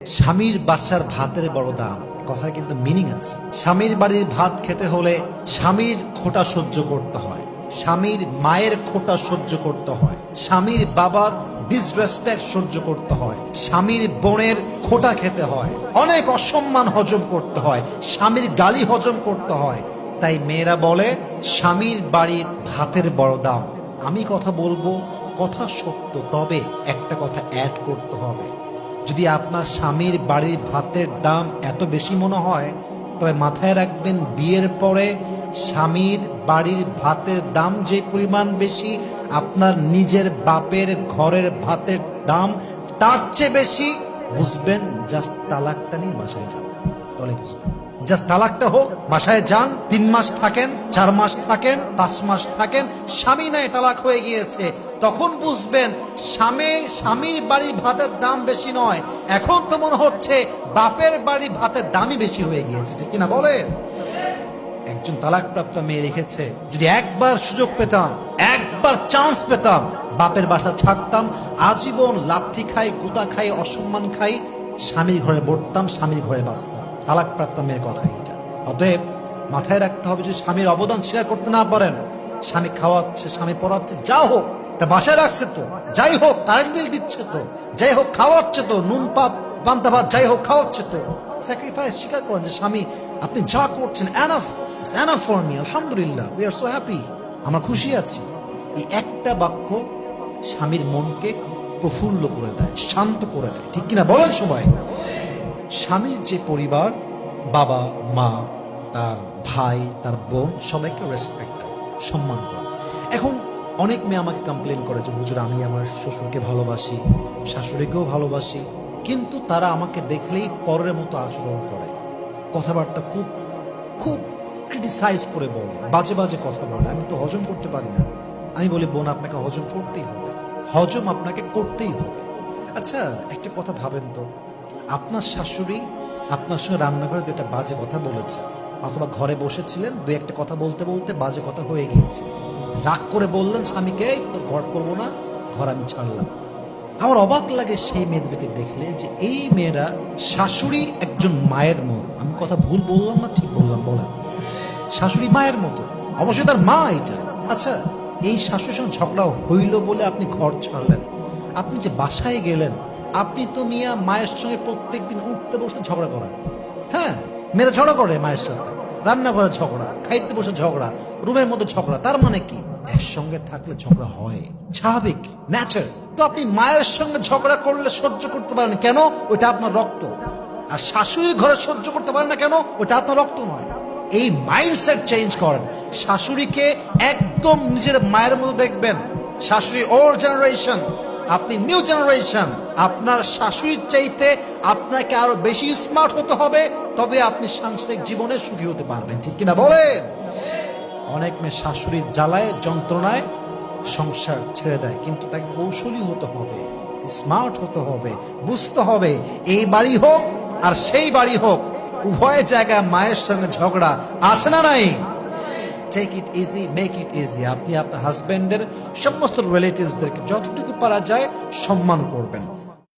স্বামীর বাসার ভাতের বড় দাম, কথার কিন্তু মিনিং আছে। স্বামীর বাড়ির ভাত খেতে হলে স্বামীর খোঁটা সহ্য করতে হয়, স্বামীর মায়ের খোঁটা সহ্য করতে হয়, স্বামীর বাবার ডিসরেসপেক্ট সহ্য করতে হয়, স্বামীর বোনের খোঁটা খেতে হয়, অনেক অসম্মান হজম করতে হয়, স্বামীর গালি হজম করতে হয়। তাই মেয়েরা বলে স্বামীর বাড়ির ভাতের বড় দাম। আমি কথা বলবো, কথা সত্য, তবে একটা কথা অ্যাড করতে হবে। যদি আপনার স্বামীর বাড়ির ভাতের দাম এত বেশি মনে হয়, তবে মাথায় রাখবেন বিয়ের পরে স্বামীর বাড়ির ভাতের দাম যে পরিমাণ বেশি, আপনার নিজের বাপের ঘরের ভাতের দাম তার চেয়ে বেশি। বুঝবেন, জাস্ট তালাকটা নিয়ে বাসায় যান, তাহলে বুঝবেন। জাস্ট তালাকটা হোক, বাসায় যান, 3 মাস থাকেন, 4 মাস থাকেন, 5 মাস থাকেন, স্বামী নাই তালাক হয়ে গিয়েছে, তখন বুঝবেন স্বামীর বাড়ির ভাতের দাম বেশি নয়, এখন তো মনে হচ্ছে বাপের বাড়ির ভাতের দামই বেশি হয়ে গিয়েছে। ঠিক কিনা বলেন? একজন তালাকপ্রাপ্ত মেয়ে লিখেছে, যদি একবার সুযোগ পেতাম, একবার চান্স পেতাম, বাপের বাসা ছাড়তাম, আজীবন লাথি খাই, গুতা খাই, অসম্মান খাই, স্বামীর ঘরে বসতাম, স্বামীর ঘরে বাঁচতাম। তালাকপ্রাপ্ত মেয়ের কথা এটা। অতএব মাথায় রাখতে হবে, যদি স্বামীর অবদান স্বীকার করতে না পারেন, স্বামী খাওয়াচ্ছে, স্বামী পড়াচ্ছে, যা হোক, তা বাসায় রাখছে তো, যাই হোক কারেন্ট বিল দিচ্ছে তো, যাই হোক খাওয়াচ্ছে তো, নুন পাত পান্তা ভাত যাই হোক খাওয়াচ্ছে তো, স্যাক্রিফাইস স্বীকার করেন যে স্বামী আপনি যা করছেন enough, it's enough for me, আলহামদুলিল্লাহ, উই আর সো হ্যাপি, আমরা খুশি আছি। এই একটা বাক্য স্বামীর মনকে প্রফুল্ল করে দেয়, শান্ত করে দেয়। ঠিক কিনা বলেন সবাই? স্বামীর যে পরিবার, বাবা মা, তার ভাই, তার বোন, সবাইকে রেসপেক্ট, সম্মান করে। এখন অনেক মেয়ে আমাকে কমপ্লেন করে যে হুজুর, আমি আমার শ্বশুরকে ভালোবাসি, শাশুড়িকেও ভালোবাসি, কিন্তু তারা আমাকে দেখলেই পরের মতো আচরণ করে, কথাবার্তা খুব খুব ক্রিটিসাইজ করে বলে, বাজে বাজে কথা বলে, আমি তো হজম করতে পারি না। আমি বলি, বোন, আপনাকে হজম করতেই হবে, হজম আপনাকে করতেই হবে। আচ্ছা, একটা কথা ভাবেন তো, আপনার শাশুড়ি আপনার সঙ্গে রান্নাঘরে 2টা বাজে কথা বলেছে, অথবা ঘরে বসেছিলেন, 2-1টা কথা বলতে বলতে বাজে কথা হয়ে গিয়েছে, রাগ করে বললেন স্বামীকে, তোর ঘর করবো না, ঘর আমি ছাড়লাম। আমার অবাক লাগে সেই মেয়েদেরকে দেখলে, যে এই মেয়েরা শাশুড়ি একজন মায়ের মতো। আমি কথা ভুল বললাম না ঠিক বললাম? বলেন, শাশুড়ি মায়ের মতো, অবশ্যই তার মা এটা। আচ্ছা, এই শাশুড়ির সঙ্গে ঝগড়া হইল বলে আপনি ঘর ছাড়লেন, আপনি যে বাসায় গেলেন, আপনি তো মিয়া মায়ের সঙ্গে প্রত্যেকদিন উঠতে বসতে ঝগড়া করেন। হ্যাঁ, মেয়েরা ঝগড়া করে মায়ের সাথে, রান্নাঘরে ঝগড়া, খাইতে বসে ঝগড়া, রুমের মধ্যে ঝগড়া। তার মানে কি? একসঙ্গে থাকলে ঝগড়া হয়, স্বাভাবিক, ন্যাচার। তো আপনি মায়ের সঙ্গে ঝগড়া করলে সহ্য করতে পারেন কেন? ওইটা আপনার রক্ত। আর শাশুড়ির ঘরে সহ্য করতে পারেন না কেন? ওইটা আপনার রক্ত নয়। এই মাইন্ডসেট চেঞ্জ করেন। শাশুড়িকে একদম নিজের মায়ের মতো দেখবেন। শাশুড়ি ওল্ড জেনারেশন, আপনি নিউ জেনারেশন। আপনার শাশুড়ির চাইতে আপনাকে আরো বেশি স্মার্ট হতে হবে, তবে আপনি সাংসারিক জীবনে সুখী হতে পারবেন। ঠিক কিনা বলেন? অনেক মেয়ে শাশুড়ির জ্বালায়, যন্ত্রণায় সংসার ছেড়ে দেয়, কিন্তু তাকে কৌশলী হতে হবে, স্মার্ট হতে হবে, বুঝতে হবে এই বাড়ি হোক আর সেই বাড়ি হোক, উভয় জায়গায় মায়ের সঙ্গে ঝগড়া আছে না নাই? Take it easy, make it easy. আপনি আপনার হাজবেন্ডের সমস্ত রিলেটিভসদেরকে যতটুকু পারা যায় সম্মান করবেন।